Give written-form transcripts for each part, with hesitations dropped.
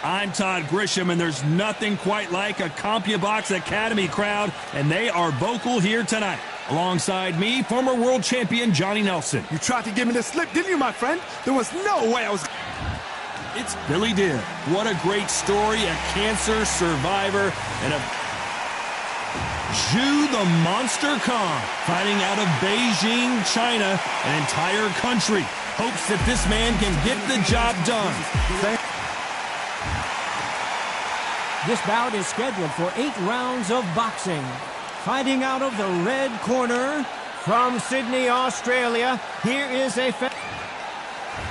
I'm Todd Grisham, and there's nothing quite like a CompuBox Academy crowd, and they are vocal here tonight. Alongside me, former world champion Johnny Nelson. You tried to give me the slip, didn't you, my friend? There was no way I was... It's Billy Dibb. What a great story, a cancer survivor, and a... Zhu the Monster Khan, fighting out of Beijing, China, an entire country. Hopes that this man can get the job done. This bout is scheduled for 8 rounds of boxing. Fighting out of the red corner from Sydney, Australia, here is a...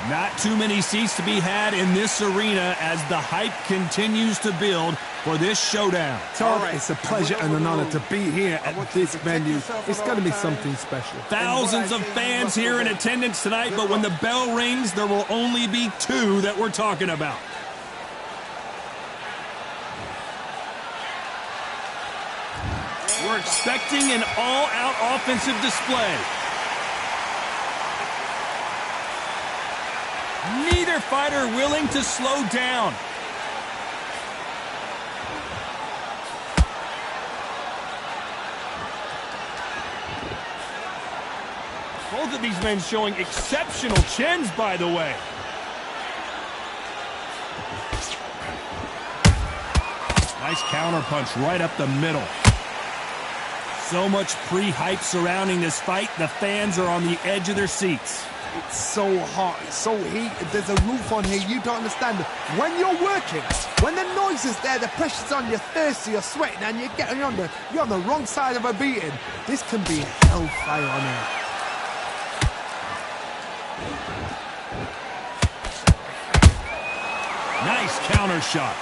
Not too many seats to be had in this arena as the hype continues to build for this showdown. Todd, it's a pleasure and an honor to be here at this venue. It's going to be something special. Thousands of fans here in attendance tonight, but when the bell rings, there will only be 2 that we're talking about. We're expecting an all-out offensive display. Neither fighter willing to slow down. Both of these men showing exceptional chins, by the way. Nice counter punch right up the middle. So much pre-hype surrounding this fight, the fans are on the edge of their seats. It's so hot, it's so heated, there's a roof on here, you don't understand. When you're working, when the noise is there, the pressure's on, you're thirsty, you're sweating, and you're on the wrong side of a beating. This can be hellfire on here. Nice counter shot.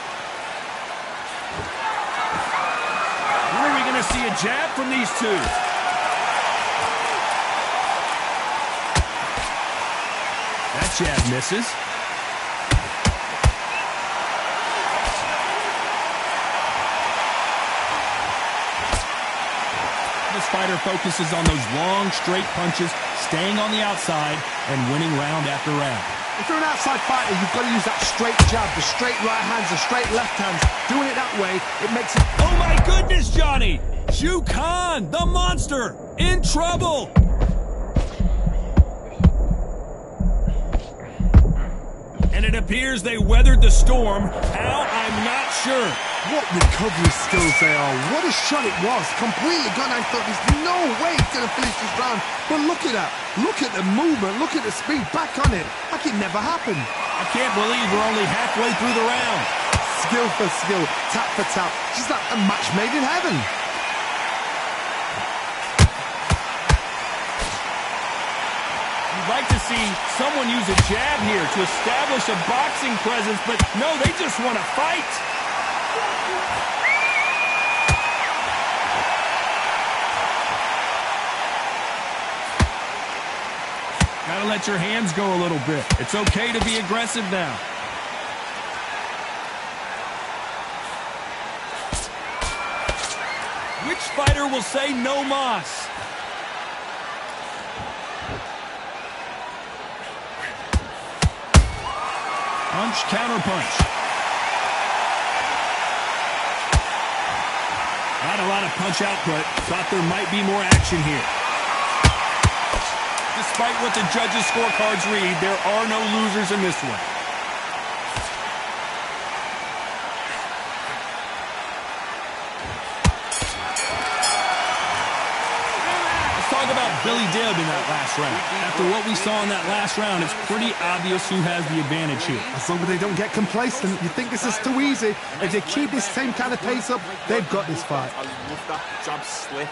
When are we going to see a jab from these 2? That jab misses. This fighter focuses on those long, straight punches, staying on the outside and winning round after round. If you're an outside fighter, you've got to use that straight jab, the straight right hands, the straight left hands. Doing it that way, it makes it... Oh my goodness, Johnny! Zhu Khan, the monster, in trouble! And it appears they weathered the storm. How? I'm not sure. What recovery skills they are. What a shot it was. Completely gone. I thought there's no way he's going to finish this round. But look at that. Look at the movement. Look at the speed. Back on it. Like it never happened. I can't believe we're only halfway through the round. Skill for skill. Tap for tap. She's like a match made in heaven. You'd like to see someone use a jab here to establish a boxing presence, but no, they just want to fight. Gotta let your hands go a little bit. It's okay to be aggressive now. Which fighter will say no mas? Punch, counter punch. Not a lot of punch output. Thought there might be more action here. Despite what the judges' scorecards read, there are no losers in this one. Let's talk about Billy Dibb in that last round. After what we saw in that last round, it's pretty obvious who has the advantage here. As long as they don't get complacent, you think this is too easy. If they keep this same kind of pace up, they've got this fight. I love that jab slip.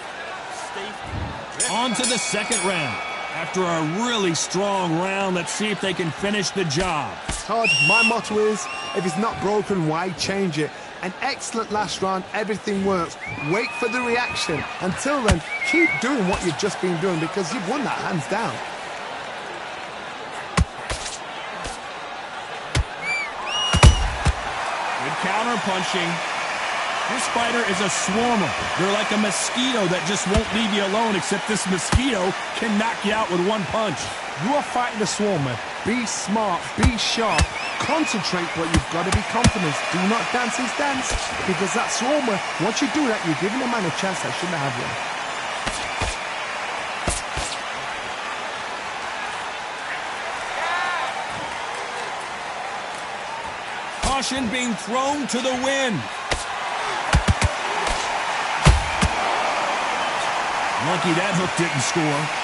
On to the second round. After a really strong round, let's see if they can finish the job. Todd, my motto is, if it's not broken, why change it? An excellent last round, everything works. Wait for the reaction. Until then, keep doing what you've just been doing because you've won that hands down. Good counter punching. This fighter is a swarmer. They're like a mosquito that just won't leave you alone, except this mosquito can knock you out with one punch. You are fighting a swarmer. Be smart, be sharp, concentrate, but you've got to be confident. Do not dance his dance, because that's almost, once you do that, you're giving a man a chance that shouldn't have one. Caution being thrown to the wind. Lucky that hook didn't score.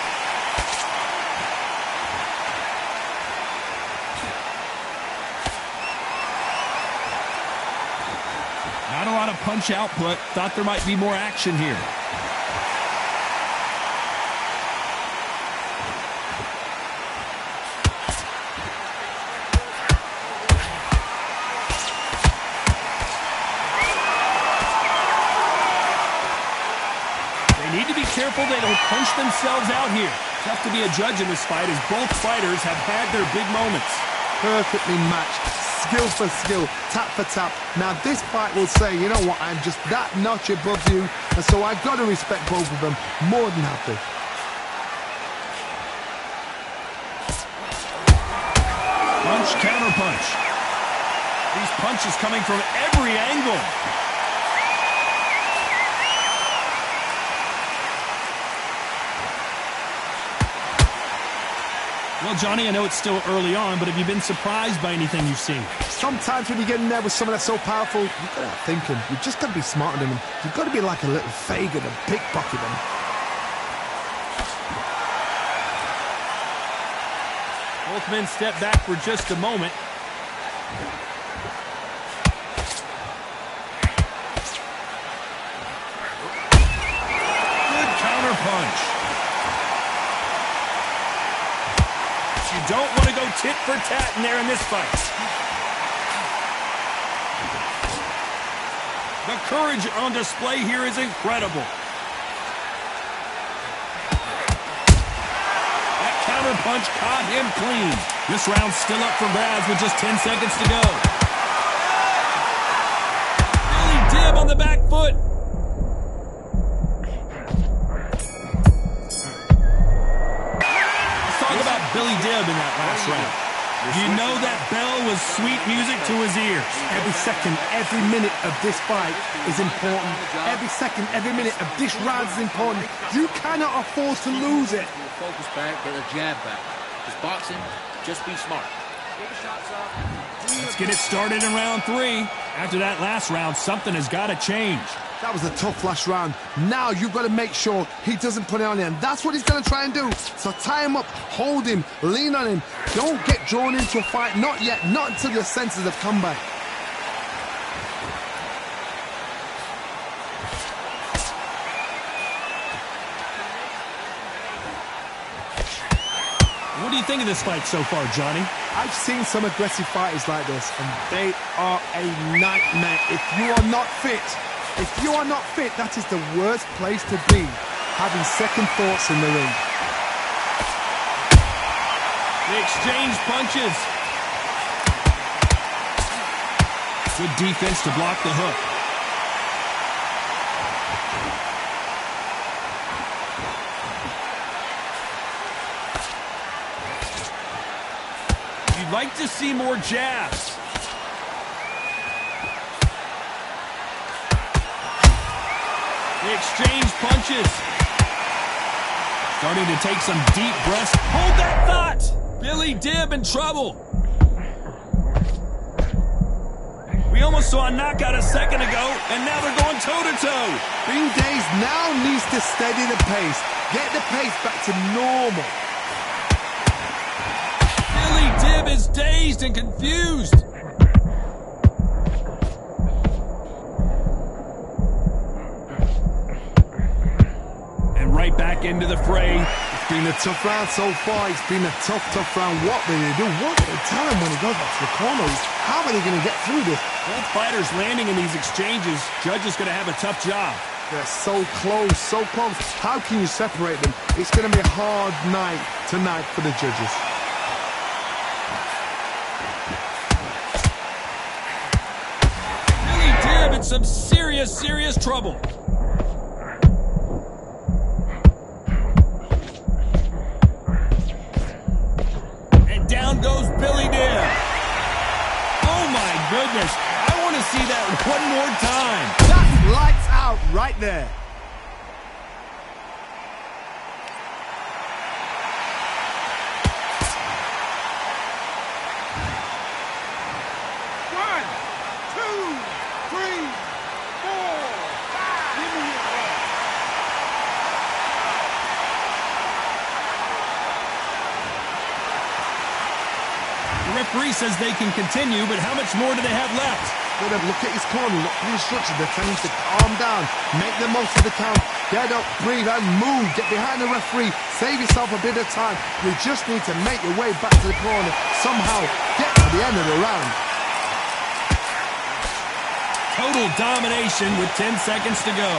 Not a lot of punch output. Thought there might be more action here. They need to be careful they don't punch themselves out here. Tough to be a judge in this fight, as both fighters have had their big moments. Perfectly matched. Skill for skill, tap for tap. Now this fight will say, you know what, I'm just that notch above you, and so I've got to respect both of them more than happy. Punch, counter punch. These punches coming from every angle. Well, Johnny, I know it's still early on, but have you been surprised by anything you've seen? Sometimes when you get in there with someone that's so powerful, you've got to have thinking. You've just got to be smarter than them. You've got to be like a little Fagin and pickpocket them. Both men step back for just a moment. Good counter punch. You don't want to go tit for tat in there in this fight. The courage on display here is incredible. That counter punch caught him clean. This round's still up for grabs with just 10 seconds to go. Billy Dib on the back foot. Billy Dib in that last round. You know that bell was sweet music to his ears. Every second, every minute of this fight is important. Every second, every minute of this round is important. You cannot afford to lose it. Focus back, get a jab back. Just boxing, just be smart. Let's get it started in round 3. After that last round, something has got to change. That was a tough last round. Now you've got to make sure he doesn't put it on him. That's what he's going to try and do. So tie him up, hold him, lean on him. Don't get drawn into a fight. Not yet. Not until your senses have come back. What do you think of this fight so far, Johnny? I've seen some aggressive fighters like this, and they are a nightmare. If you are not fit, that is the worst place to be, having second thoughts in the ring. They exchange punches. Good defense to block the hook. You'd like to see more jabs. They exchange punches. Starting to take some deep breaths. Hold that thought! Billy Dib in trouble. We almost saw a knockout a second ago, and now they're going toe-to-toe. Bing Days now needs to steady the pace. Get the pace back to normal. Billy Dib is dazed and confused. Right back into the fray. It's been a tough round so far. It's been a tough round. What do they do? What do they tell him when he goes back to the corner? How are they going to get through this? Both fighters landing in these exchanges. Judge is going to have a tough job. They're so close, so close. How can you separate them? It's going to be a hard night tonight for the judges. Billy Dib in some serious trouble. down goes Billy Dale. Oh, my goodness. I want to see that one more time. That's lights out right there. The referee says they can continue, but how much more do they have left? Good, look at his corner, look at the instructions. They're telling him to calm down, make the most of the count, get up, breathe, and move. Get behind the referee, save yourself a bit of time. You just need to make your way back to the corner, somehow get to the end of the round. Total domination with 10 seconds to go.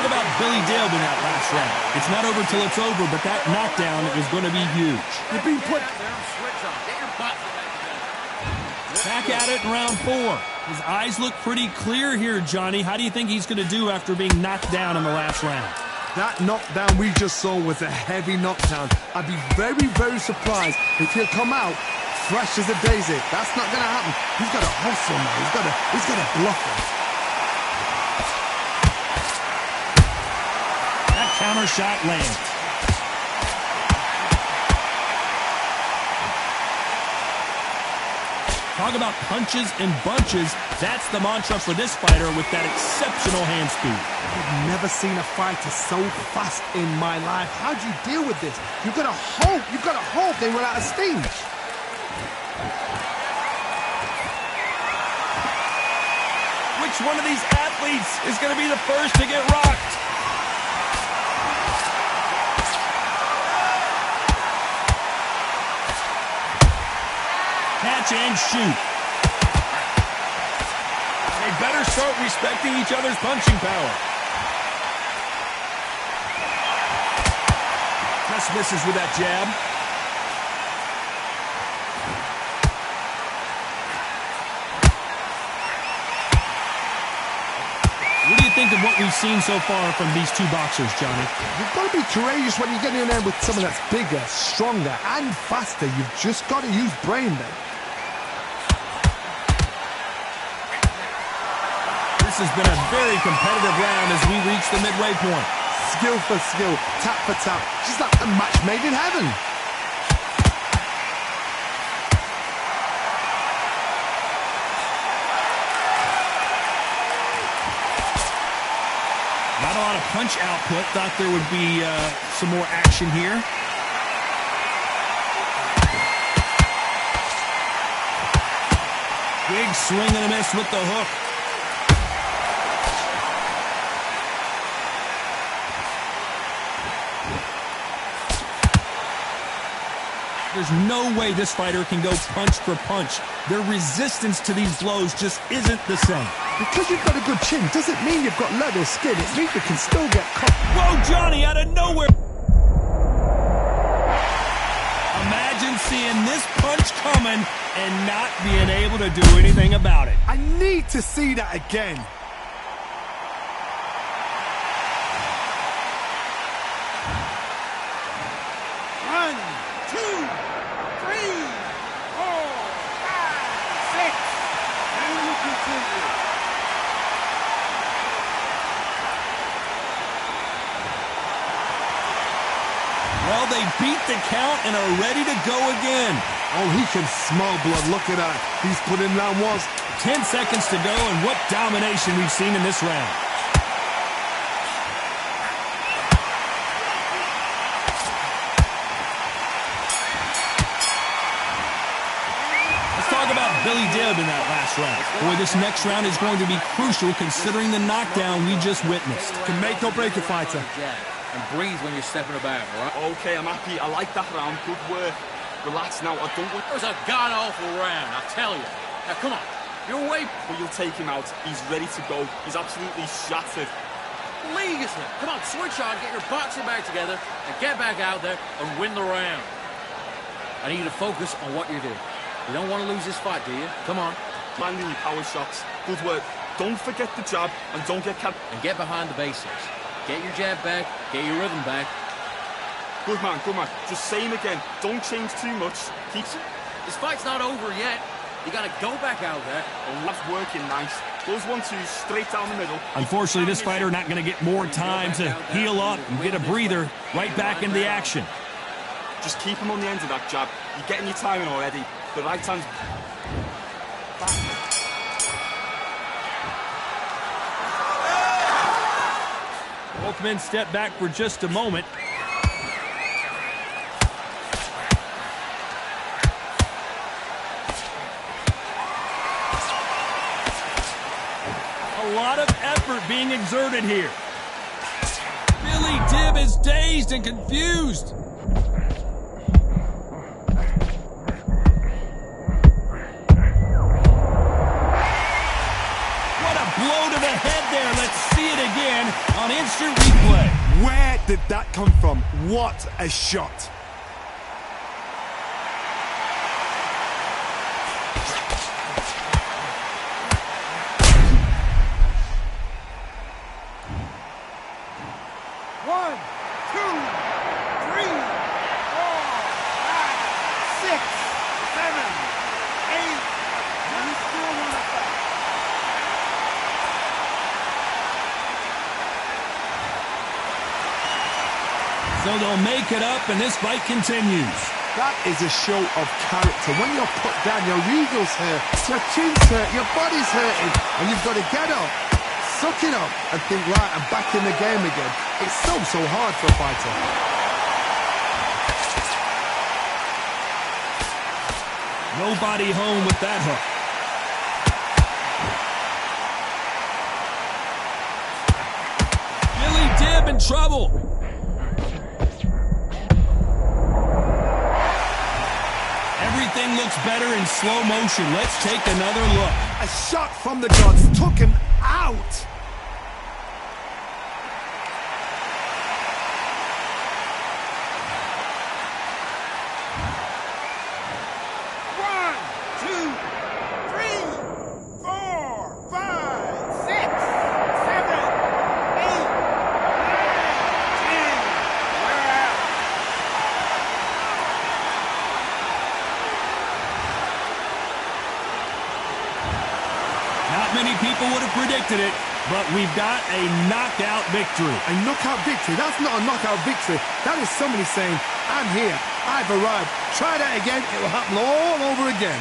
About Billy Dale in that last round. It's not over till it's over, but that knockdown is going to be huge. You're being put... Back at it in round 4. His eyes look pretty clear here, Johnny. How do you think he's going to do after being knocked down in the last round? That knockdown we just saw was a heavy knockdown. I'd be very, very surprised if he'll come out fresh as a daisy. That's not going to happen. He's got to hustle now. He's got to bluff him. Counter shot lands. Talk about punches and bunches. That's the mantra for this fighter with that exceptional hand speed. I've never seen a fighter so fast in my life. How do you deal with this? You've got to hope they run out of steam. Which one of these athletes is going to be the first to get rocked? Catch and shoot. They better start respecting each other's punching power. Just misses with that jab. What do you think of what we've seen so far from these two boxers, Johnny? You've got to be courageous when you get in there with someone that's bigger, stronger, and faster. You've just got to use brain then. This has been a very competitive round as we reach the midway point. Skill for skill, tap for tap. Just like a match made in heaven. Not a lot of punch output. Thought there would be some more action here. Big swing and a miss with the hook. There's no way this fighter can go punch for punch. Their resistance to these blows just isn't the same. Because you've got a good chin doesn't mean you've got leather skin. It means you can still get caught. Whoa, Johnny, out of nowhere. Imagine seeing this punch coming and not being able to do anything about it. I need to see that again. Well, they beat the count and are ready to go again. Oh, he can smell blood. Look at that. He's put in round 1. 10 seconds to go, and what domination we've seen in this round. Let's talk about Billy Dale in that last round. Boy, this next round is going to be crucial considering the knockdown we just witnessed. Can make or break a fighter. And breathe when you're stepping about, all right? Okay, I'm happy. I like that round. Good work. Relax now. I don't want... It was a god-awful round, I tell you. Now, come on. You're away. But you'll take him out. He's ready to go. He's absolutely shattered. League is it? Come on, switch on, get your boxing back together, and get back out there and win the round. I need you to focus on what you're doing. You don't want to lose this fight, do you? Come on. Landing your power shots. Good work. Don't forget the jab and don't get caught. And get behind the basics. Get your jab back, get your rhythm back. Good man, good man. Just same again. Don't change too much. Keep... This fight's not over yet. You gotta go back out there. And that's working nice. Those 1-2s straight down the middle. Unfortunately, this fighter not going to get more time to heal up and get a breather. Right back into the action. Just keep him on the end of that jab. You're getting your timing already. The right hand's back. Both men step back for just a moment. A lot of effort being exerted here. Billy Dibb is dazed and confused. What a blow to the head there. Let's see it again on instant replay. Where did that come from? What a shot. So they'll make it up, and this fight continues. That is a show of character. When you're put down, your eagle's hurt, your chin's hurt, your body's hurting, and you've got to get up, suck it up, and think, right, I'm back in the game again. It's so hard for a fighter. Nobody home with that hook. Billy Dibb in trouble. Everything looks better in slow motion. Let's take another look. A shot from the gods took him out. Many people would have predicted it, but we've got a knockout victory. A knockout victory? That's not a knockout victory. That is somebody saying, I'm here, I've arrived. Try that again, it will happen all over again.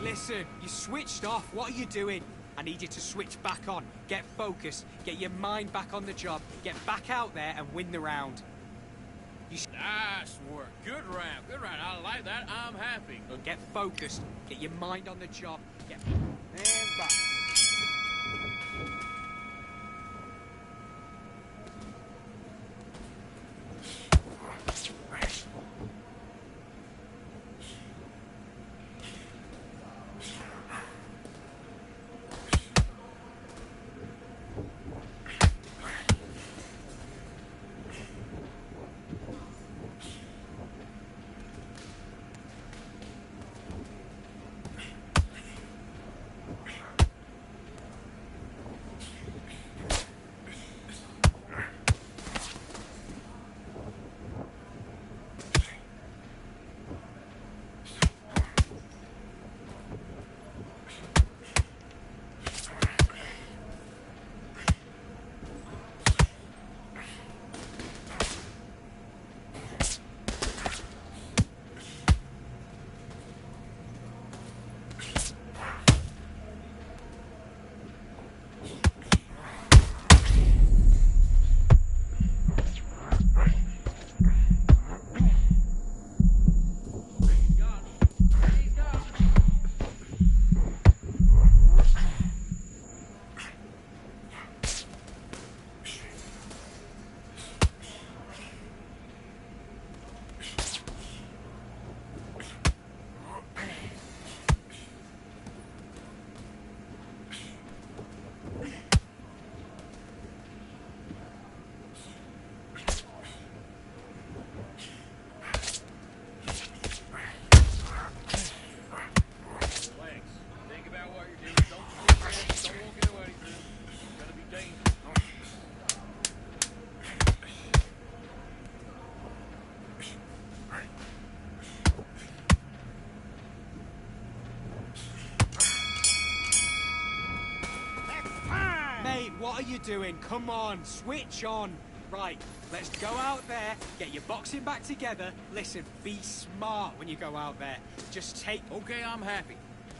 Listen, you switched off. What are you doing? I need you to switch back on. Get focused. Get your mind back on the job. Get back out there and win the round. Nice work. Good round. Good round. I like that. I'm happy. Get focused. Get your mind on the job. Get... And back. What are you doing? Come on, switch on. Right, let's go out there, get your boxing back together. Listen, be smart when you go out there. Just take... Okay, I'm happy.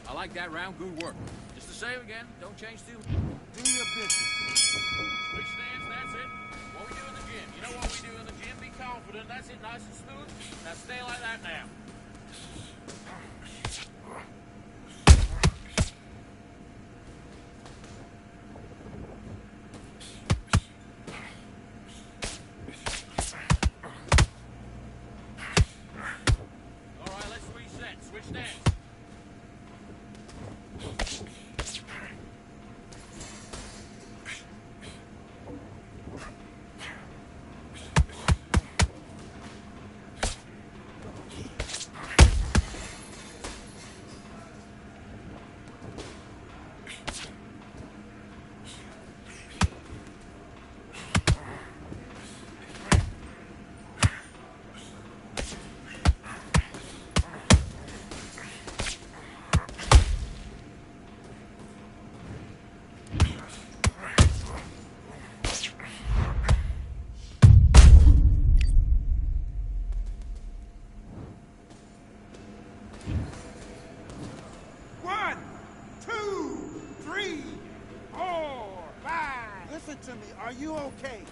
I like that round. Good work. Just the same again. Don't change too. Do your business. Switch stance, that's it. What we do in the gym. You know what we do in the gym? Be confident. That's it, nice and smooth. Now stay like that now. Switch stance. To me, are you okay?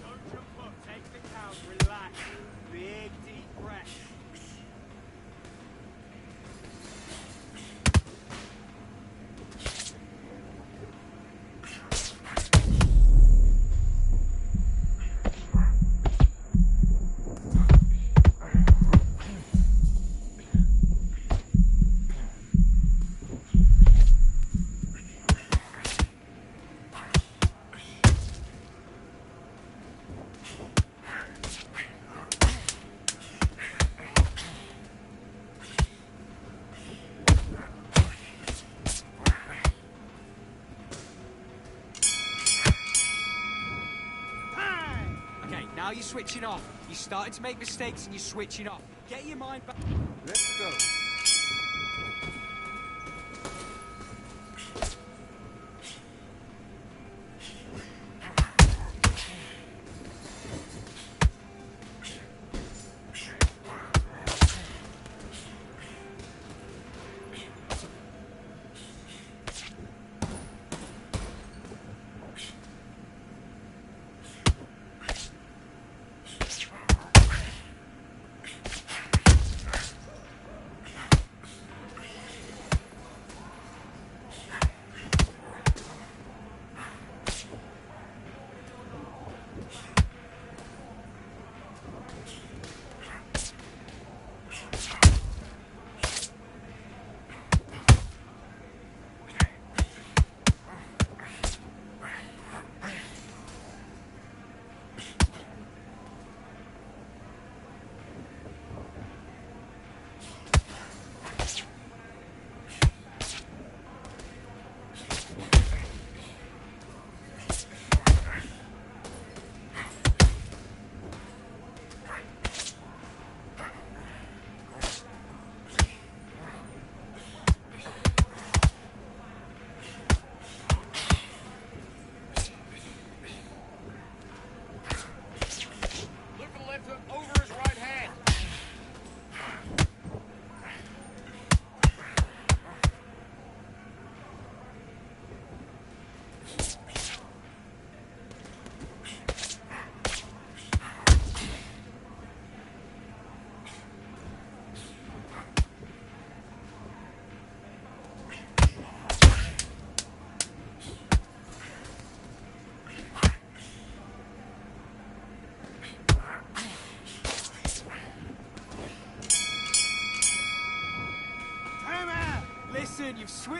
Don't jump up, take the count, relax. Big deep breath. Now you're switching off. You're starting to make mistakes and you're switching off. Get your mind back. Let's go.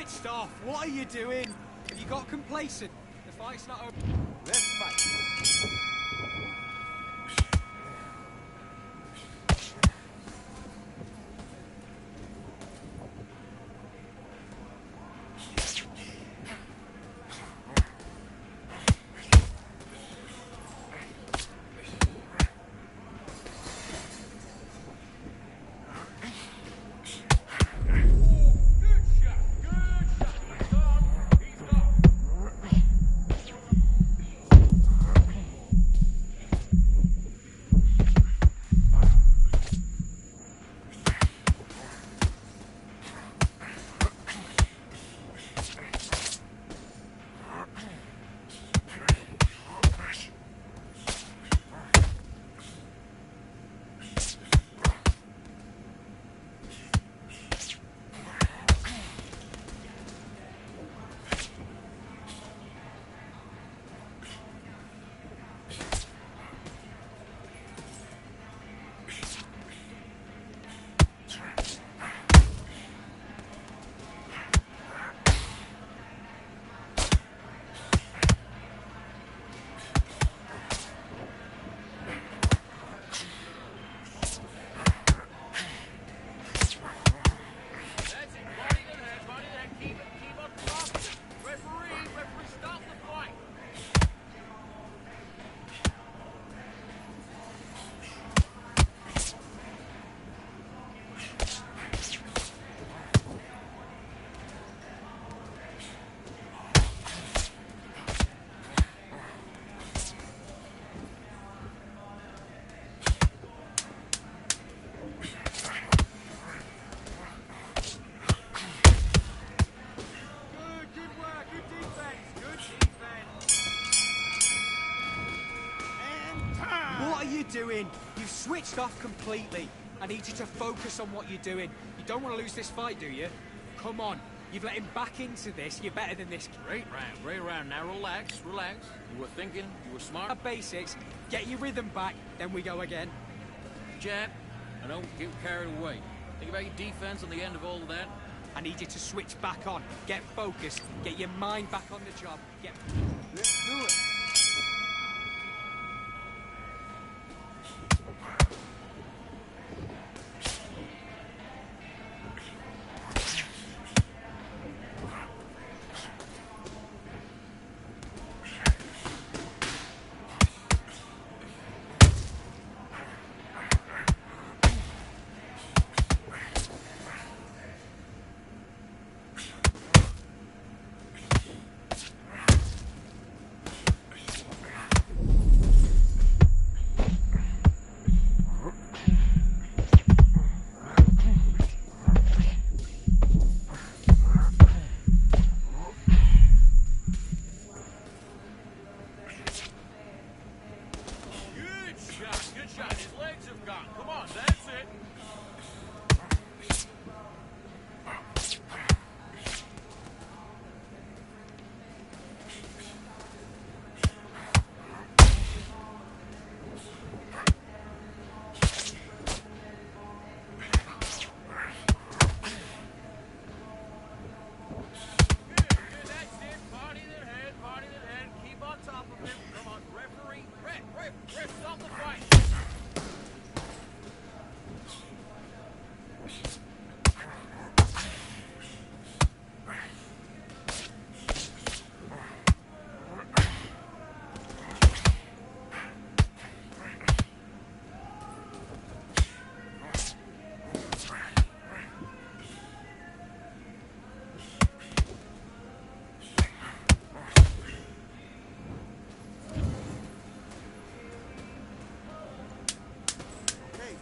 switched off. What are you doing? Have you got complacent? The fight's not over. Let's fight. Doing? You've switched off completely. I need you to focus on what you're doing. You don't want to lose this fight, do you? Come on. You've let him back into this. You're better than this. Great round. Now relax. You were thinking, you were smart. The basics. Get your rhythm back, then we go again. Jab. I don't get carried away. Think about your defense on the end of all of that. I need you to switch back on. Get focused. Get your mind back on the job. Let's do it.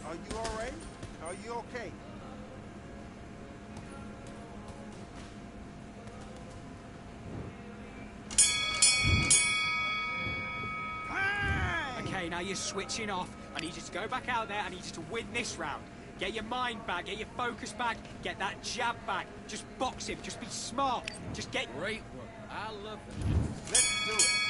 Are you all right? Are you okay? Okay, now you're switching off. I need you to go back out there. I need you to win this round. Get your mind back, get your focus back, get that jab back. Just box him, just be smart. Just get... Great work. I love it. Let's do it.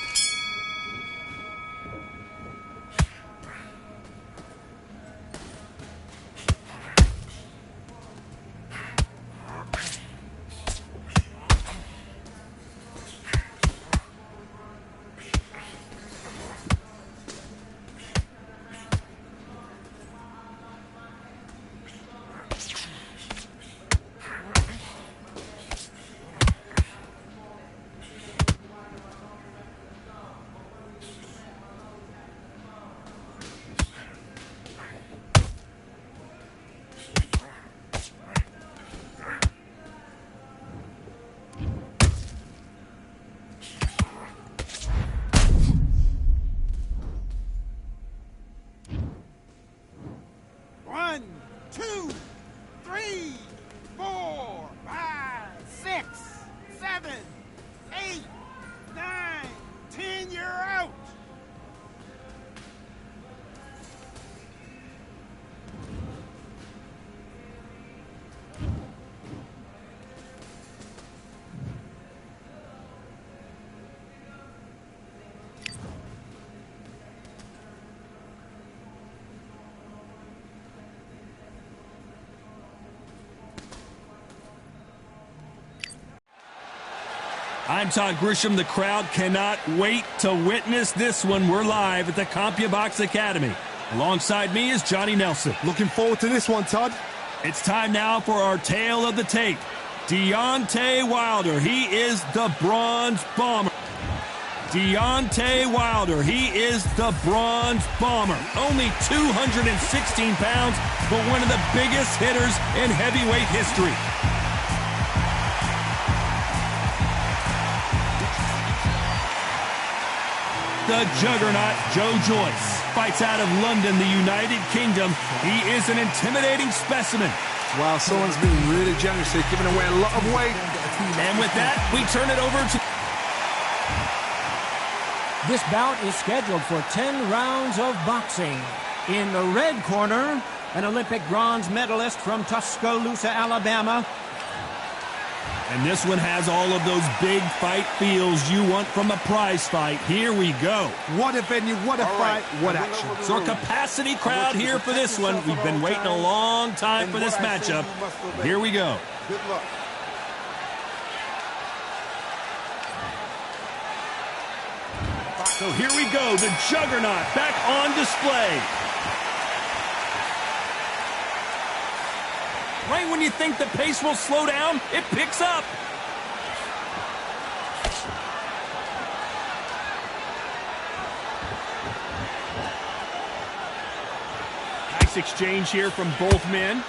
I'm Todd Grisham. The crowd cannot wait to witness this one. We're live at the CompuBox Academy. Alongside me is Johnny Nelson. Looking forward to this one, Todd. It's time now for our tale of the tape. Deontay Wilder, he is the Bronze Bomber. Deontay Wilder, he is the Bronze Bomber. Only 216 pounds, but one of the biggest hitters in heavyweight history. The juggernaut Joe Joyce fights out of London, the United Kingdom. He is an intimidating specimen. Wow, someone's been really generous here, giving away a lot of weight. And with that, we turn it over to... This bout is scheduled for 10 rounds of boxing. In the red corner, an Olympic bronze medalist from Tuscaloosa, Alabama. And this one has all of those big fight feels you want from a prize fight. Here we go. What a venue, what a fight, what action. So a capacity crowd here for this one. We've been waiting a long time for this matchup. Here we go. Good luck. So here we go, the juggernaut back on display. Right when you think the pace will slow down, it picks up. Nice exchange here from both men.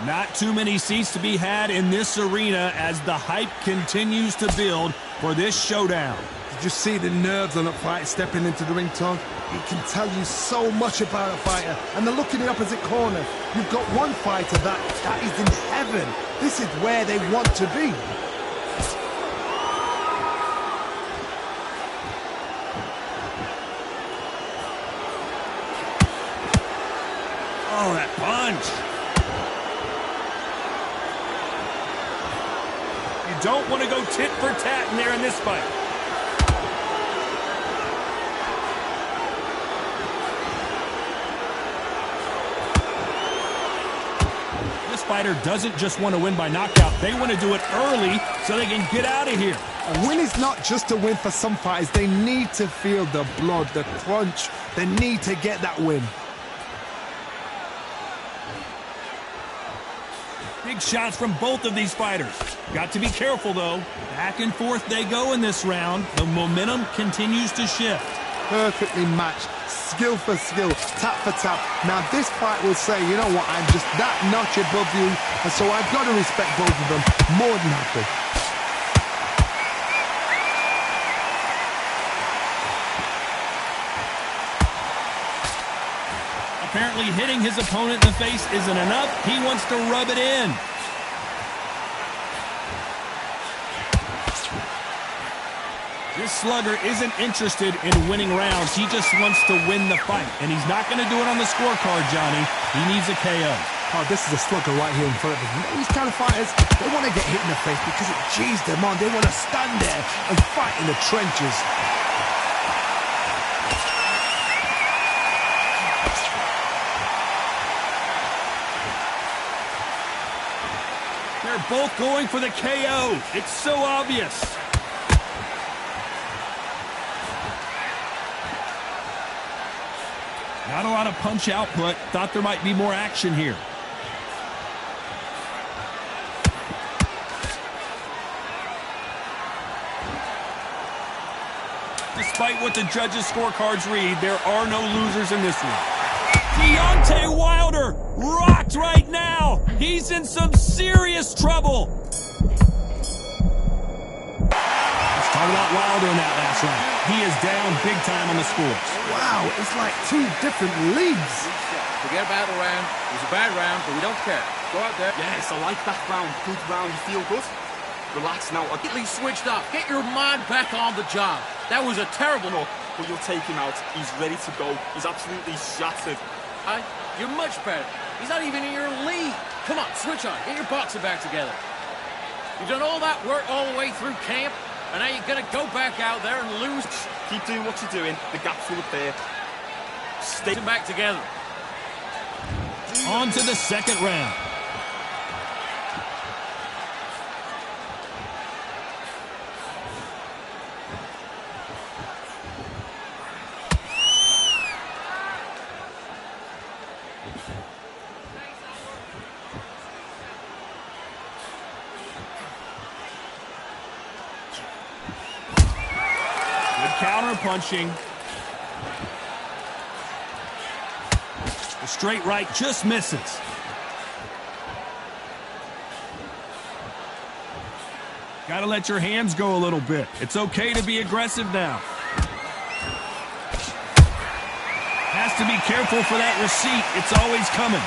Not too many seats to be had in this arena as the hype continues to build for this showdown. Did you see the nerves on that fight stepping into the ring, Tom? It can tell you so much about a fighter. And the look in the opposite corner. You've got one fighter that is in heaven. This is where they want to be. Oh, that punch. You don't want to go tit for tat in there in this fight. This fighter doesn't just want to win by knockout. They want to do it early so they can get out of here. A win is not just a win for some fighters. They need to feel the blood, the crunch. They need to get that win. Big shots from both of these fighters. Got to be careful, though. Back and forth they go in this round. The momentum continues to shift. Perfectly matched. Skill for skill. Tap for tap. Now, this fight will say, you know what, I'm just that notch above you. And so I've got to respect both of them. More than happy. Apparently hitting his opponent in the face isn't enough. He wants to rub it in. This slugger isn't interested in winning rounds. He just wants to win the fight. And he's not going to do it on the scorecard, Johnny. He needs a KO. Oh, this is a slugger right here in front of him. These kind of fighters, they want to get hit in the face because it G's them on. They want to stand there and fight in the trenches. They're both going for the KO. It's so obvious. Not a lot of punch output. Thought there might be more action here. Despite what the judges' scorecards read, there are no losers in this one. Deontay Wilder rocked right now. He's in some serious trouble. Let's talk about Wilder in that last round. He is down big time on the scores. Wow, it's like two different leagues. Forget about the round. It was a bad round, but we don't care. Go out there. Yes, I like that round. Good round. You feel good? Relax now. Get Lee switched off. Get your mind back on the job. That was a terrible No, but you'll take him out. He's ready to go. He's absolutely shattered. You're much better. He's not even in your league. Come on, switch on. Get your boxing back together. You've done all that work all the way through camp, and now you're going to go back out there and lose. Keep doing what you're doing. The gaps will appear. Stay back together. On to the second round. counter-punching. The straight right just misses. Got to let your hands go a little bit. It's okay to be aggressive now. Has to be careful for that receipt. It's always coming.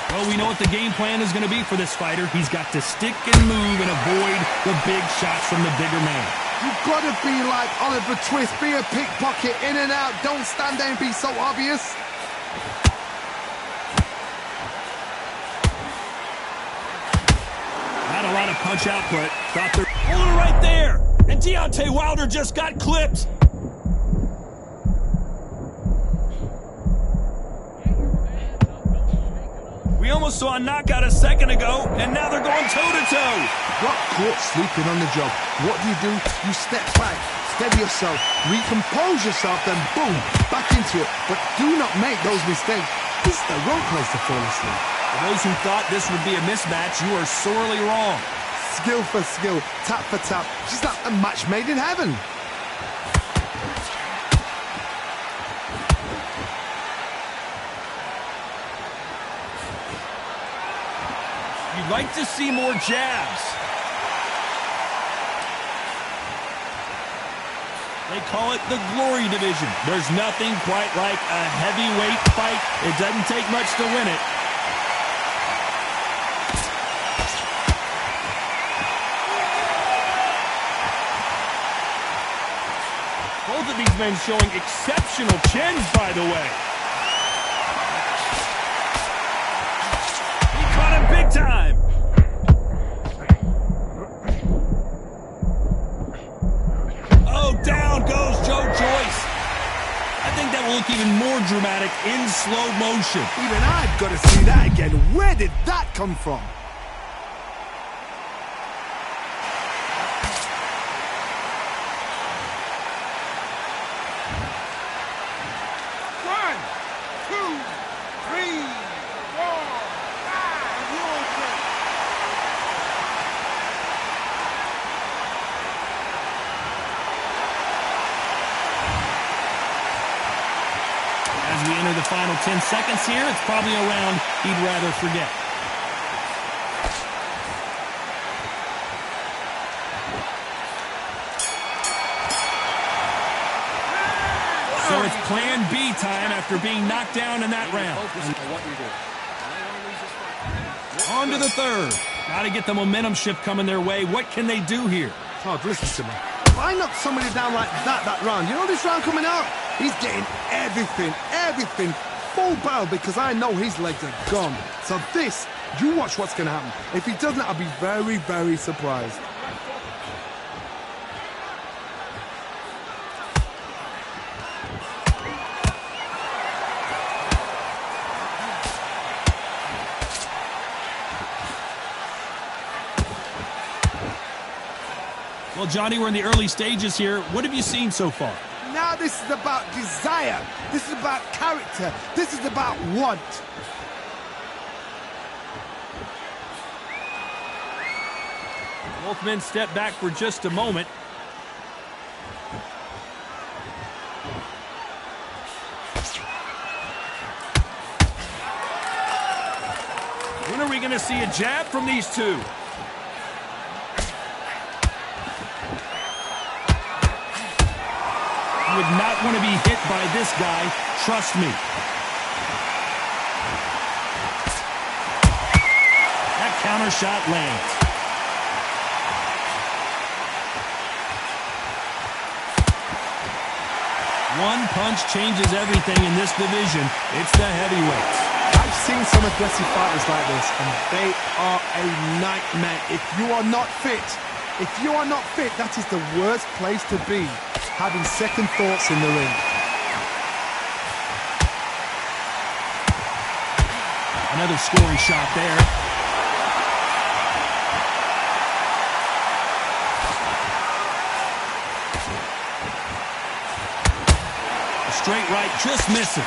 Well, we know what the game plan is going to be for this fighter. He's got to stick and move and avoid the big shots from the bigger man. You've got to be like Oliver Twist. Be a pickpocket, in and out. Don't stand there and be so obvious. Not a lot of punch output. Thought they're pulling right there. And Deontay Wilder just got clipped. We almost saw a knockout a second ago, and now they're going toe-to-toe. Got caught sleeping on the job. What do? You step back, steady yourself, recompose yourself, then boom, back into it. But do not make those mistakes. This is the wrong place to fall asleep. For those who thought this would be a mismatch, you are sorely wrong. Skill for skill, tap for tap, just like a match made in heaven. You'd like to see more jabs. They call it the glory division. There's nothing quite like a heavyweight fight. It doesn't take much to win it. Both of these men showing exceptional chins, by the way. He caught him big time. Oh, down goes Joe Joyce. I think that will look even more dramatic in slow motion. Even I've got to see that again. Where did that come from? As we enter the final 10 seconds here, it's probably a round he'd rather forget. So it's plan B time after being knocked down in that round. On to the third. Got to get the momentum shift coming their way. What can they do here? Todd, listen to me. If I knock somebody down like that round, you know this round coming up? He's getting everything, full barrel, because I know his legs are gone. So this, you watch what's going to happen. If he doesn't, I'll be very, very surprised. Well, Johnny, we're in the early stages here. What have you seen so far? Now this is about desire. This is about character. This is about want. Both men step back for just a moment. When are we going to see a jab from these two? Would not want to be hit by this guy, trust me. That counter shot lands. One punch changes everything in this division. It's the heavyweights. I've seen some aggressive fighters like this, and they are a nightmare. If you are not fit, that is the worst place to be. Having second thoughts in the ring. Another scoring shot there. A straight right just misses.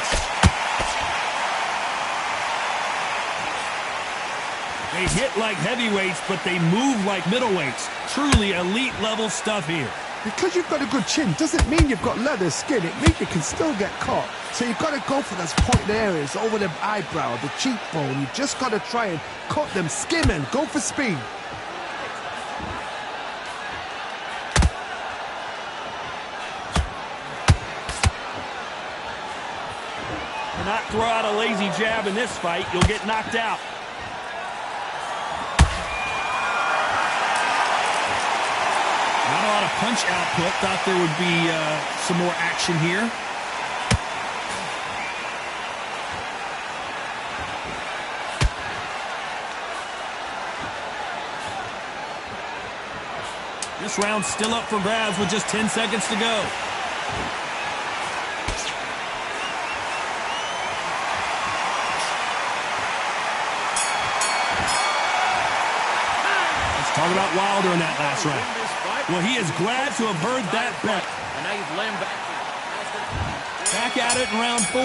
They hit like heavyweights, but they move like middleweights. Truly elite level stuff here. Because you've got a good chin doesn't mean you've got leather skin. It means you can still get caught. So you've got to go for those pointed areas over the eyebrow, the cheekbone. You've just got to try and cut them, skim and go for speed. Do not throw out a lazy jab in this fight. You'll get knocked out. Not a lot of punch output. Thought there would be some more action here. This round's still up for grabs with just 10 seconds to go. Let's talk about Wilder in that last round. Well, he is glad to have heard that bet. And now you've laid him Back at it in round 4.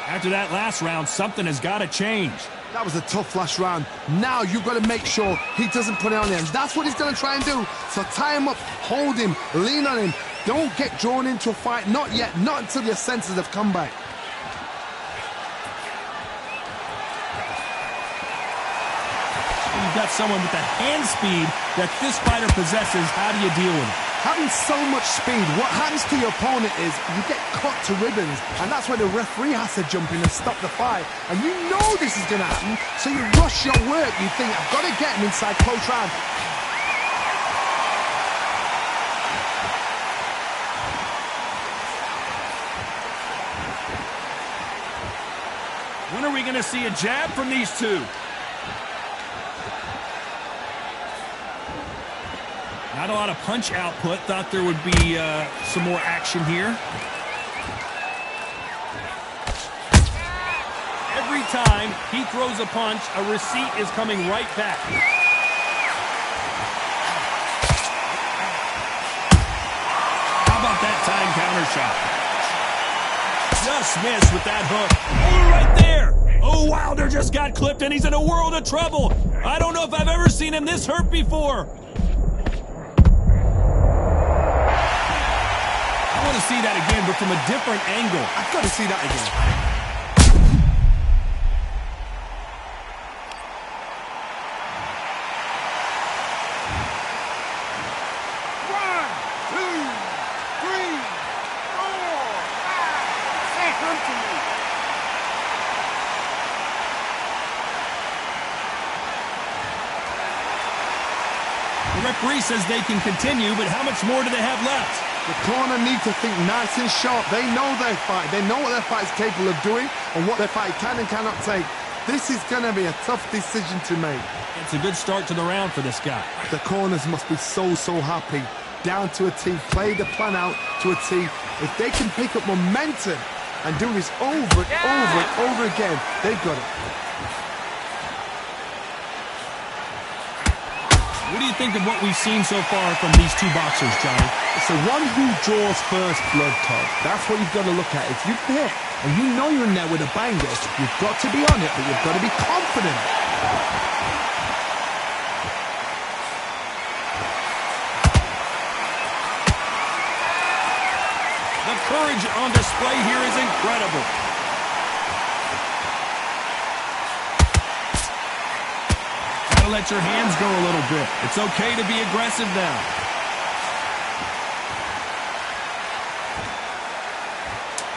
After that last round, something has got to change. That was a tough last round. Now you've got to make sure he doesn't put it on him. That's what he's going to try and do. So tie him up, hold him, lean on him. Don't get drawn into a fight. Not yet. Not until your senses have come back. You've got someone with the hand speed that this fighter possesses. How do you deal with it? Having so much speed, what happens to your opponent is you get cut to ribbons, and that's where the referee has to jump in and stop the fight. And you know this is going to happen, so you rush your work. You think, I've got to get him inside close round. When are we going to see a jab from these two? Not a lot of punch output. Thought there would be some more action here. Every time he throws a punch, a receipt is coming right back. How about that time counter shot? Just missed with that hook. Oh, right there. Oh, Wilder just got clipped, and he's in a world of trouble. I don't know if I've ever seen him this hurt before. I want to see that again, but from a different angle. I've got to see that again. One, two, three, four, five. Say, come to me. The referee says they can continue, but how much more do they have left? The corner need to think nice and sharp. They know their fight. They know what their fight is capable of doing and what their fight can and cannot take. This is going to be a tough decision to make. It's a good start to the round for this guy. The corners must be so happy. Down to a T. Play the plan out to a T. If they can pick up momentum and do this over and over and over again, they've got it. What do you think of what we've seen so far from these two boxers, Johnny? It's the one who draws first blood, Todd. That's what you've got to look at. If you hit and you know you're in there with a banger, you've got to be on it, but you've got to be confident. The courage on display here is incredible. Gotta let your hands go a little bit. It's okay to be aggressive now.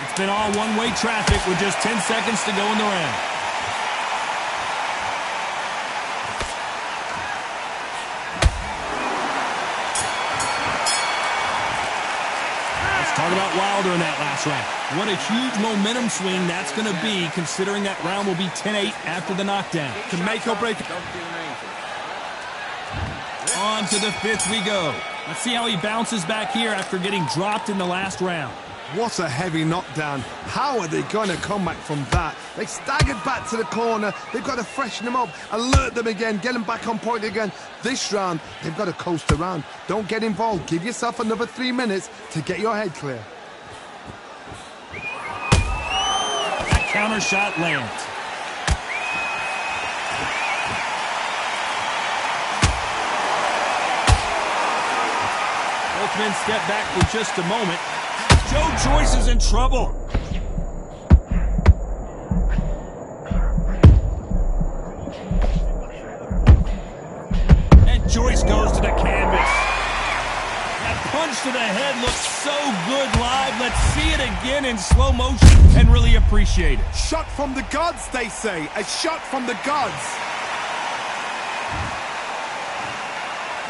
It's been all one-way traffic with just 10 seconds to go in the round. Let's talk about Wilder in that last round. What a huge momentum swing that's going to be, considering that round will be 10-8 after the knockdown. To make or break. On to the fifth we go. Let's see how he bounces back here after getting dropped in the last round. What a heavy knockdown. How are they going to come back from that? They staggered back to the corner. They've got to freshen them up, alert them again, get them back on point again. This round, they've got to coast around. Don't get involved. Give yourself another 3 minutes to get your head clear. That counter shot lands. sportsmen step back for just a moment. Joe Joyce is in trouble. And Joyce goes to the canvas. That punch to the head looks so good live. Let's see it again in slow motion and really appreciate it. Shot from the gods, they say. A shot from the gods.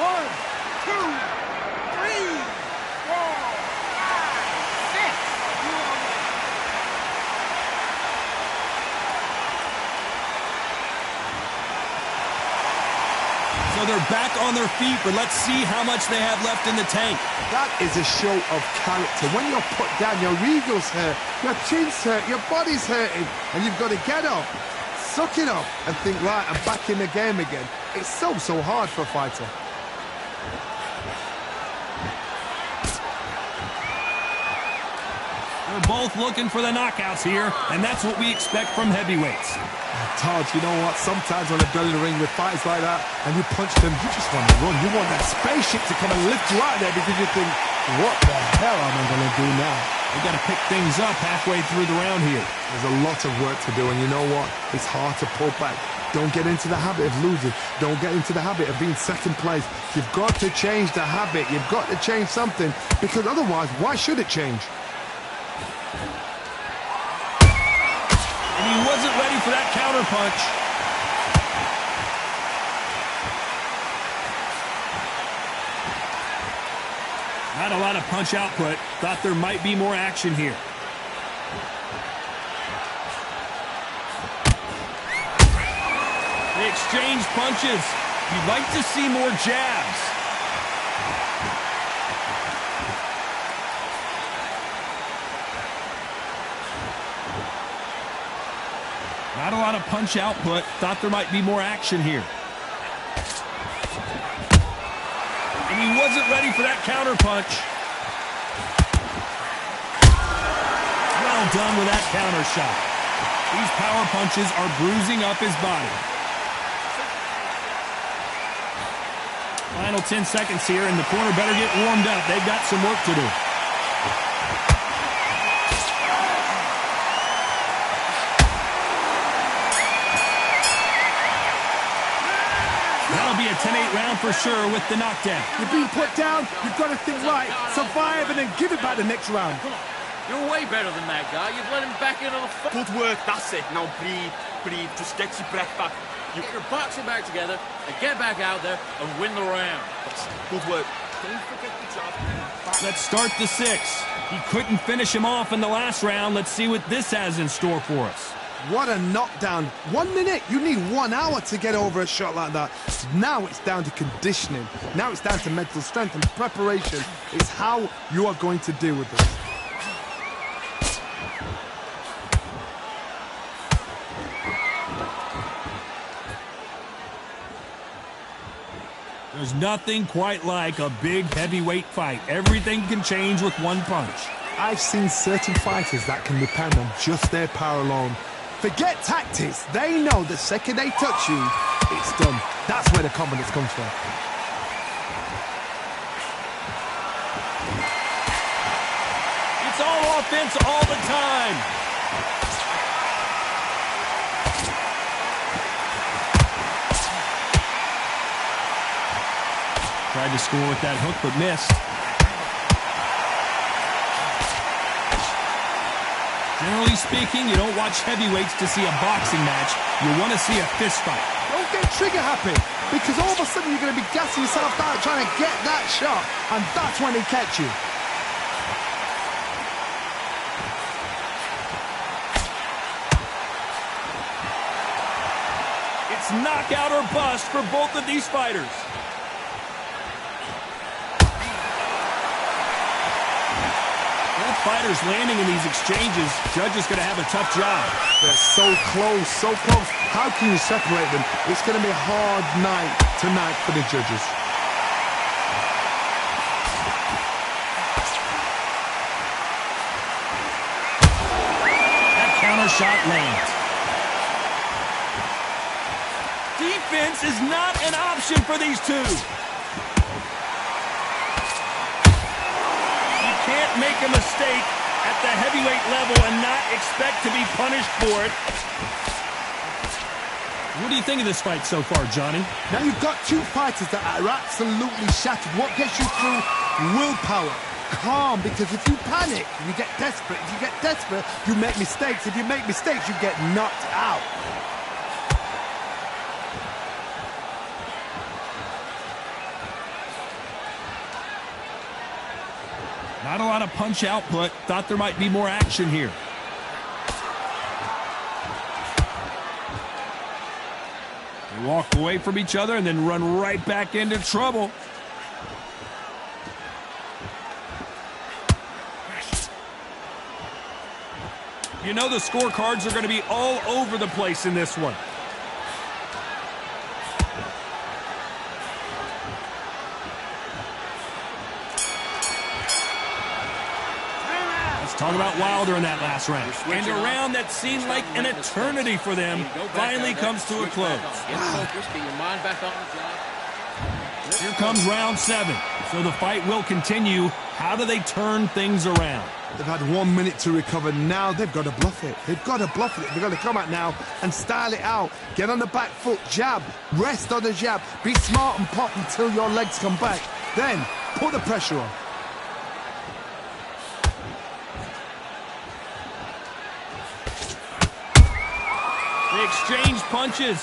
1, 2, 3, 4, 5, 6. So they're back on their feet, but let's see how much they have left in the tank. That is a show of character. When you're put down, your ego's hurt, your chin's hurt, your body's hurting, and you've got to get up, suck it up, and think, right, I'm back in the game again. It's so hard for a fighter. They're both looking for the knockouts here, and that's what we expect from heavyweights. Todd, you know what? Sometimes when they're in the ring with fights like that, and you punch them, you just want to run. You want that spaceship to come and lift you out there because you think, what the hell am I going to do now? We got to pick things up halfway through the round here. There's a lot of work to do, and you know what? It's hard to pull back. Don't get into the habit of losing. Don't get into the habit of being second place. You've got to change the habit. You've got to change something, because otherwise, why should it change? And he wasn't ready for that counter punch. Not a lot of punch output. Thought there might be more action here. They exchange punches. You'd like to see more jabs. Not a lot of punch output. Thought there might be more action here. And he wasn't ready for that counter punch. Well done with that counter shot. These power punches are bruising up his body. Final 10 seconds here, and the corner better get warmed up. They've got some work to do. That'll be a 10-8 round for sure with the knockdown. You're being put down, you've got to think right, survive, and then give it back the next round. Come on. You're way better than that guy. You've let him back into the fight. Good work, that's it. Now breathe. Just get your breath back. Get your boxing back together and get back out there and win the round. Good work. Don't forget the job. Let's start the 6. He couldn't finish him off in the last round. Let's see what this has in store for us. What a knockdown. 1 minute, you need 1 hour to get over a shot like that. Now it's down to conditioning. Now it's down to mental strength and preparation. It's how you are going to deal with this. There's nothing quite like a big heavyweight fight. Everything can change with one punch. I've seen certain fighters that can depend on just their power alone. Forget tactics. They know the second they touch you, it's done. That's where the confidence comes from. It's all offense all the time. Tried to score with that hook, but missed. Generally speaking, you don't watch heavyweights to see a boxing match. You want to see a fist fight. Don't get trigger happy, because all of a sudden you're going to be gassing yourself out trying to get that shot, and that's when they catch you. It's knockout or bust for both of these fighters. Both fighters landing in these exchanges. Judge is going to have a tough job. They're so close, so close. How can you separate them? It's going to be a hard night tonight for the judges. That counter shot lands. Defense is not an option for these two. can't make a mistake at the heavyweight level and not expect to be punished for it. What do you think of this fight so far, Johnny? Now you've got two fighters that are absolutely shattered. What gets you through? Willpower. Calm, because if you panic, you get desperate. If you get desperate, you make mistakes. If you make mistakes, you get knocked out. Not a lot of punch output. Thought there might be more action here. They walk away from each other and then run right back into trouble. You know the scorecards are going to be all over the place in this one. Talk about Wilder in that last round. And a round that seemed like an eternity for them finally comes to a close. Here comes round 7. So the fight will continue. How do they turn things around? They've had 1 minute to recover. Now they've got to bluff it. They've got to bluff it. They've got to come out now and style it out. Get on the back foot, jab, rest on the jab. Be smart and pop until your legs come back. Then put the pressure on. They exchange punches.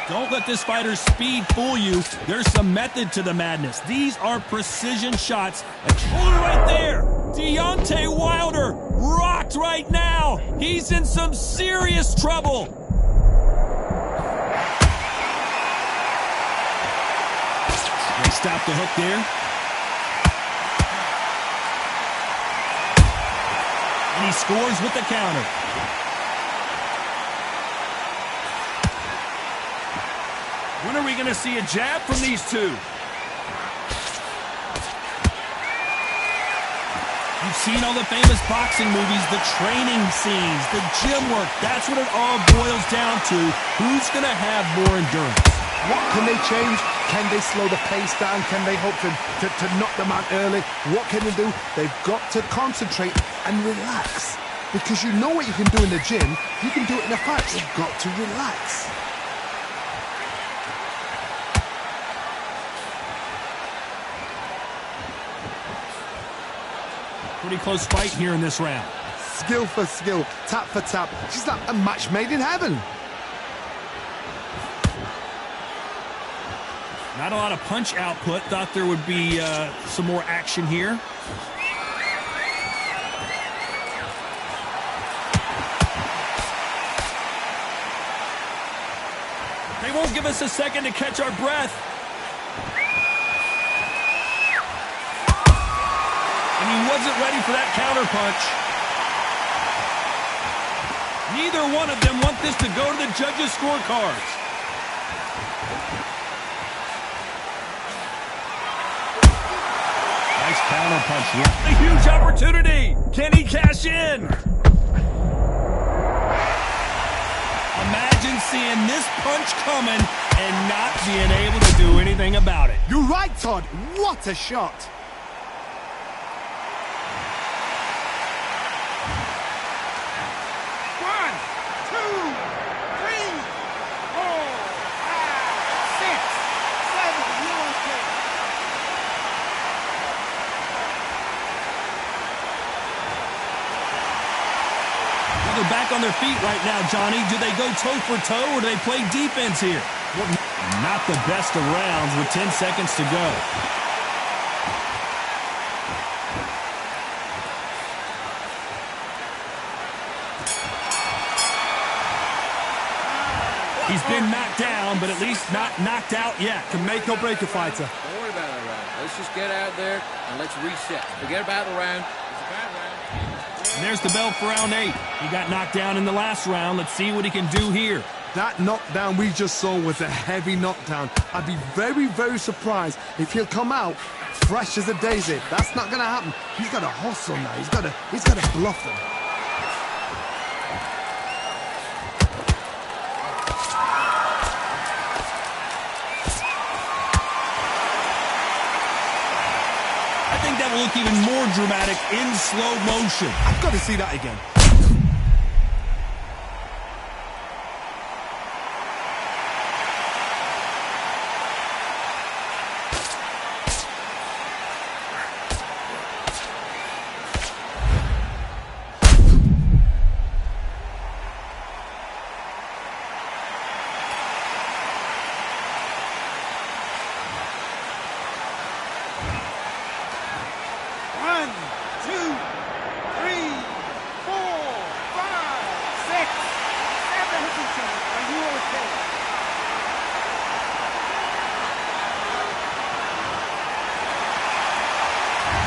Don't let this fighter's speed fool you. There's some method to the madness. These are precision shots. And shoulder right there. Deontay Wilder rocked right now. He's in some serious trouble. They stop the hook there. And he scores with the counter. When are we going to see a jab from these two? You've seen all the famous boxing movies, the training scenes, the gym work. That's what it all boils down to. Who's going to have more endurance? What can they change? Can they slow the pace down? Can they hope to knock them out early? What can they do? They've got to concentrate and relax. Because you know what you can do in the gym, you can do it in a fight. You've got to relax. Pretty close fight here in this round. Skill for skill, tap for tap. She's like a match made in heaven. Not a lot of punch output. Thought there would be some more action here. They won't give us a second to catch our breath. And he wasn't ready for that counter punch. Neither one of them want this to go to the judges' scorecards. Nice counter punch here. A huge opportunity. Can he cash in? Imagine seeing this punch coming and not being able to do anything about it. You're right, Todd. What a shot. They're back on their feet right now, Johnny. Do they go toe for toe or do they play defense here? Well, not the best of rounds with 10 seconds to go. He's been knocked down, but at least not knocked out yet. Can make or break a fighter. Don't worry about that round. Let's just get out there and let's reset. Forget about the round. It's a bad round. And there's the bell for round 8. He got knocked down in the last round. Let's see what he can do here. That knockdown we just saw was a heavy knockdown. I'd be very, very surprised if he'll come out fresh as a daisy. That's not going to happen. He's got to hustle now. He's got to bluff them. will look even more dramatic in slow motion. I've got to see that again.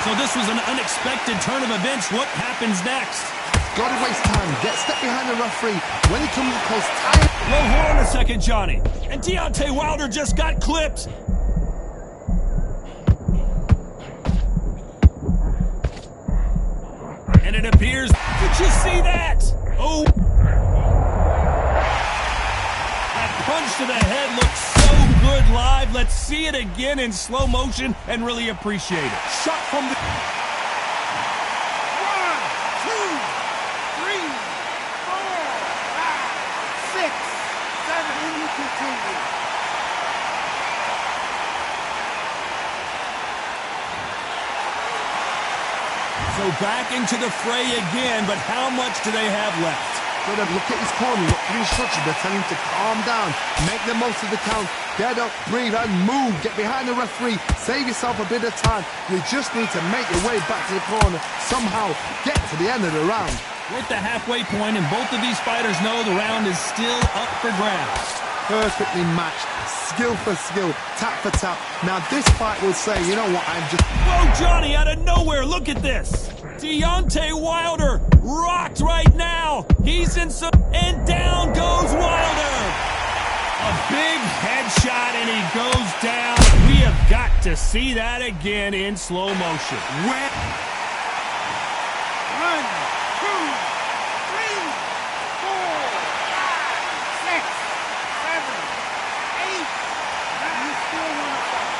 So this was an unexpected turn of events. What happens next? Gotta waste time. Get step behind the referee. When he comes close, time. Well, hold on a second, Johnny. And Deontay Wilder just got clipped. And it appears... Did you see that? Oh. That punch to the head looks so good live. Let's see it again in slow motion and really appreciate it. Shot from the... 1, 2, 3, 4, 5, 6, 7, and you continue. So back into the fray again, but how much do they have left? Look at his corner, look at the instructions. They're telling him to calm down, make the most of the count, get up, breathe, and move. Get behind the referee, save yourself a bit of time. You just need to make your way back to the corner, somehow get to the end of the round. We're at the halfway point, and both of these fighters know the round is still up for grabs. Perfectly matched, skill for skill, tap for tap. Now this fight will say, you know what, I'm just... Whoa, Johnny, out of nowhere, look at this. Deontay Wilder rocked right now. He's in some... And down goes Wilder. A big headshot, and he goes down. We have got to see that again in slow motion. 1, 2, 3, 4, 5, 6, 7, 8. You still want to fight.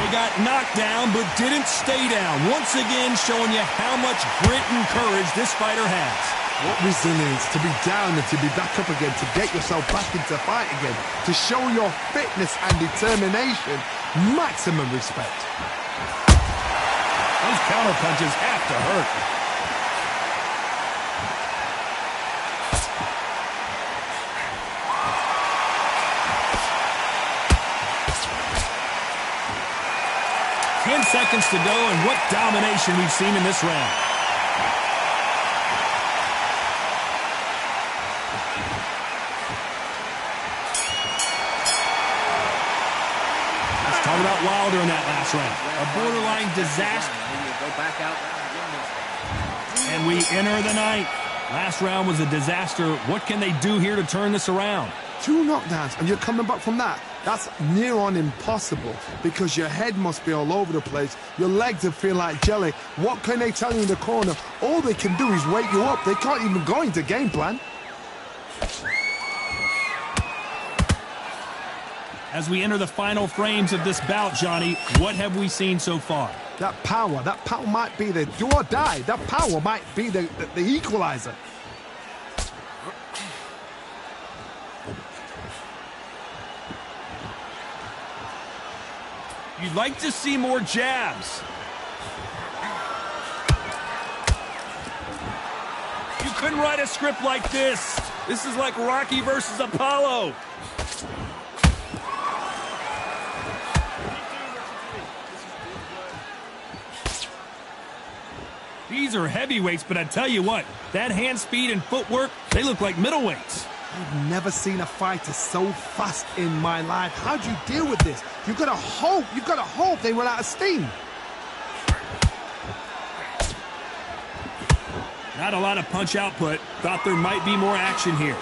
They got knocked down, but didn't stay down. Once again, showing you how much grit and courage this fighter has. What resilience to be down and to be back up again, to get yourself back into fight again, to show your fitness and determination. Maximum respect. Those counter punches have to hurt. Seconds to go, and what domination we've seen in this round. Let's talk about Wilder in that last round. A borderline disaster. And we enter the ninth. Last round was a disaster. What can they do here to turn this around? 2 knockdowns, and you're coming back from that. That's near on impossible because your head must be all over the place. Your legs will feel like jelly. What can they tell you in the corner? All they can do is wake you up. They can't even go into game plan. As we enter the final frames of this bout, Johnny, what have we seen so far? That power might be the do or die. That power might be the equalizer. You'd like to see more jabs. You couldn't write a script like this. This is like Rocky versus Apollo. These are heavyweights, but I tell you what, that hand speed and footwork, they look like middleweights. I've never seen a fighter so fast in my life. How'd you deal with this? You've got to hope they run out of steam. Not a lot of punch output. Thought there might be more action here.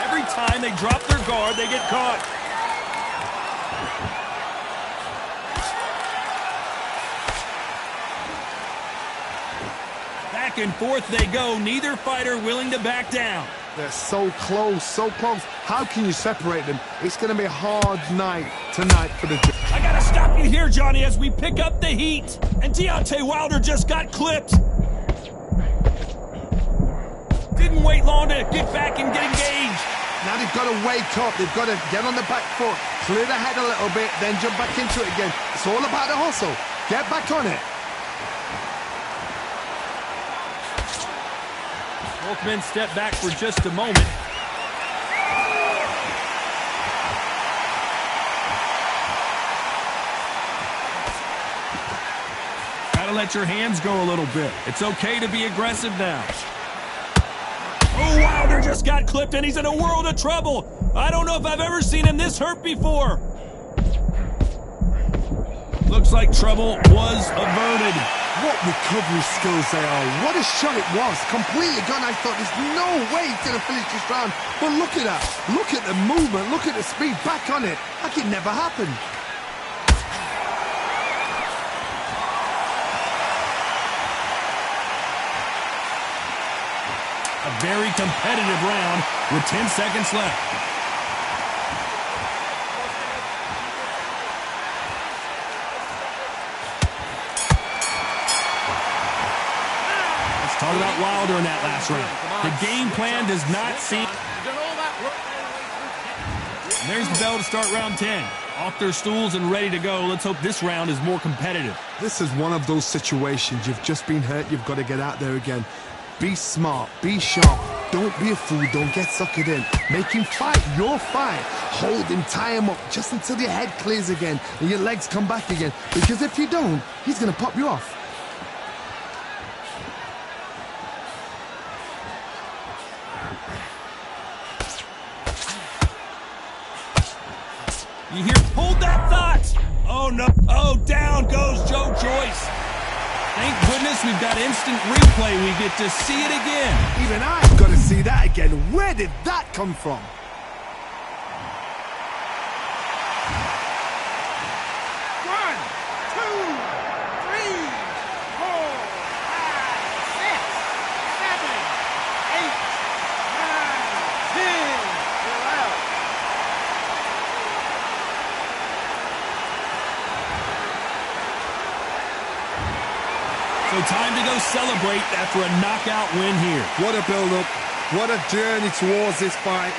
Every time they drop their guard, they get caught. Back and forth they go, neither fighter willing to back down. They're so close, so close. How can you separate them? It's going to be a hard night tonight for the... I gotta stop you here, Johnny, as we pick up the heat. And Deontay Wilder just got clipped. Didn't wait long to get back and get engaged. Now they've got to wake up. They've got to get on the back foot, clear the head a little bit, then jump back into it again. It's all about the hustle. Get back on it. Both men step back for just a moment. Gotta let your hands go a little bit. It's okay to be aggressive now. Oh, Wilder just got clipped and he's in a world of trouble. I don't know if I've ever seen him this hurt before. Looks like trouble was averted. What recovery skills they are. What a shot it was. Completely gone. I thought there's no way he's going to finish this round. But look at that. Look at the movement. Look at the speed. Back on it. Like it never happened. A very competitive round with 10 seconds left. Let's talk about Wilder in that last round. The game plan does not seem... And there's the bell to start round 10. Off their stools and ready to go. Let's hope this round is more competitive. This is one of those situations. You've just been hurt. You've got to get out there again. Be smart, be sharp, don't be a fool, don't get suckered in. Make him fight your fight. Hold him, tie him up, just until your head clears again and your legs come back again. Because if you don't, he's going to pop you off. You hear, hold that thought! Oh no, oh, down goes Joe Joyce. Thank goodness we've got instant replay. We get to see it again. Even I've got to see that again. Where did that come from? One, two, three, 4, 5, 6, 7, 8, 9, 10. You're out. So time to go celebrate after a knockout win here. What a build-up. What a journey towards this fight.